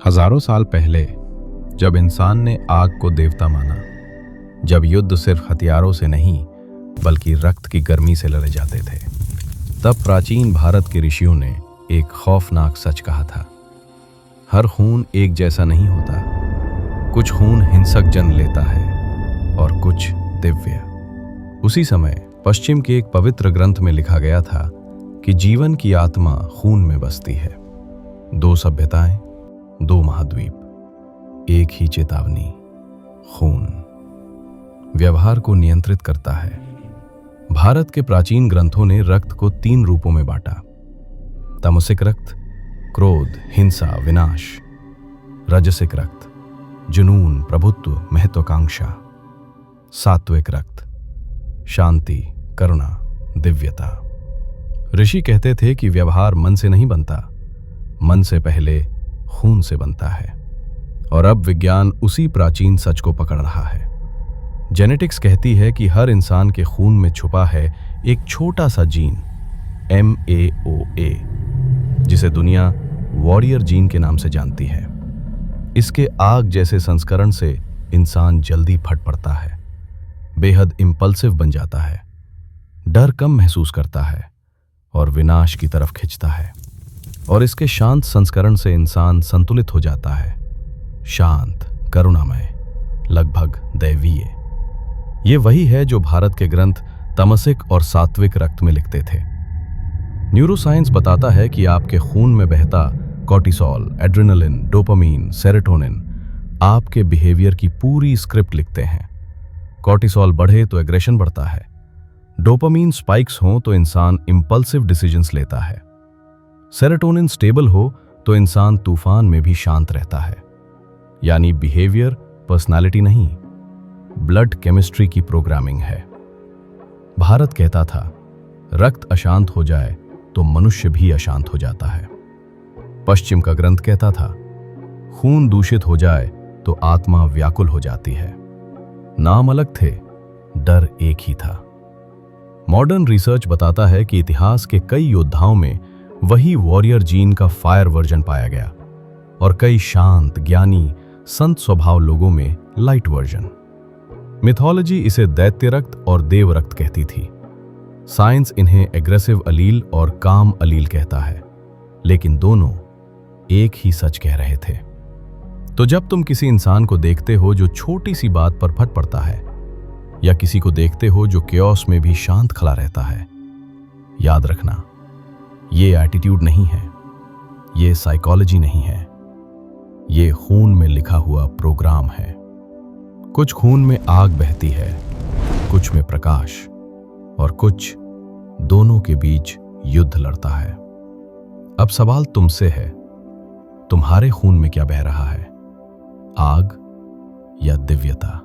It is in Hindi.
हजारों साल पहले जब इंसान ने आग को देवता माना, जब युद्ध सिर्फ हथियारों से नहीं बल्कि रक्त की गर्मी से लड़े जाते थे, तब प्राचीन भारत के ऋषियों ने एक खौफनाक सच कहा था। हर खून एक जैसा नहीं होता। कुछ खून हिंसक जन्म लेता है और कुछ दिव्य। उसी समय पश्चिम के एक पवित्र ग्रंथ में लिखा गया था कि जीवन की आत्मा खून में बसती है। दो सभ्यताएं, दो महाद्वीप, एक ही चेतावनी, खून व्यवहार को नियंत्रित करता है। भारत के प्राचीन ग्रंथों ने रक्त को 3 रूपों में बांटा। तमसिक रक्त, क्रोध, हिंसा, विनाश। रजसिक रक्त, जुनून, प्रभुत्व, महत्वाकांक्षा। सात्विक रक्त, शांति, करुणा, दिव्यता। ऋषि कहते थे कि व्यवहार मन से नहीं बनता, मन से पहले खून से बनता है। और अब विज्ञान उसी प्राचीन सच को पकड़ रहा है। जेनेटिक्स कहती है कि हर इंसान के खून में छुपा है एक छोटा सा जीन, MAOA, जिसे दुनिया वॉरियर जीन के नाम से जानती है। इसके आग जैसे संस्करण से इंसान जल्दी फट पड़ता है, बेहद इंपल्सिव बन जाता है, डर कम महसूस करता है और विनाश की तरफ खिंचता है। और इसके शांत संस्करण से इंसान संतुलित हो जाता है, शांत, करुणामय, लगभग दैवीय। ये वही है जो भारत के ग्रंथ तमसिक और सात्विक रक्त में लिखते थे। न्यूरोसाइंस बताता है कि आपके खून में बहता कॉर्टिसोल, एड्रेनलिन, डोपामीन, सेरोटोनिन आपके बिहेवियर की पूरी स्क्रिप्ट लिखते हैं। कॉर्टिसोल बढ़े तो एग्रेशन बढ़ता है, डोपामीन स्पाइक्स हों तो इंसान इंपल्सिव डिसीजंस लेता है, सेरोटोनिन स्टेबल हो तो इंसान तूफान में भी शांत रहता है। यानी बिहेवियर पर्सनालिटी नहीं, ब्लड केमिस्ट्री की प्रोग्रामिंग है। भारत कहता था, रक्त अशांत हो जाए तो मनुष्य भी अशांत हो जाता है। पश्चिम का ग्रंथ कहता था, खून दूषित हो जाए तो आत्मा व्याकुल हो जाती है। नाम अलग थे, डर एक ही था। मॉडर्न रिसर्च बताता है कि इतिहास के कई योद्धाओं में वही वॉरियर जीन का फायर वर्जन पाया गया और कई शांत, ज्ञानी, संत स्वभाव लोगों में लाइट वर्जन। मिथोलॉजी इसे दैत्य रक्त और देव रक्त कहती थी। साइंस इन्हें एग्रेसिव अलील और काम अलील कहता है, लेकिन दोनों एक ही सच कह रहे थे। तो जब तुम किसी इंसान को देखते हो जो छोटी सी बात पर फट पड़ता है, या किसी को देखते हो जो केओस में भी शांत खड़ा रहता है, याद रखना, ये एटीट्यूड नहीं है, ये साइकोलॉजी नहीं है, ये खून में लिखा हुआ प्रोग्राम है। कुछ खून में आग बहती है, कुछ में प्रकाश, और कुछ दोनों के बीच युद्ध लड़ता है। अब सवाल तुमसे है, तुम्हारे खून में क्या बह रहा है, आग या दिव्यता?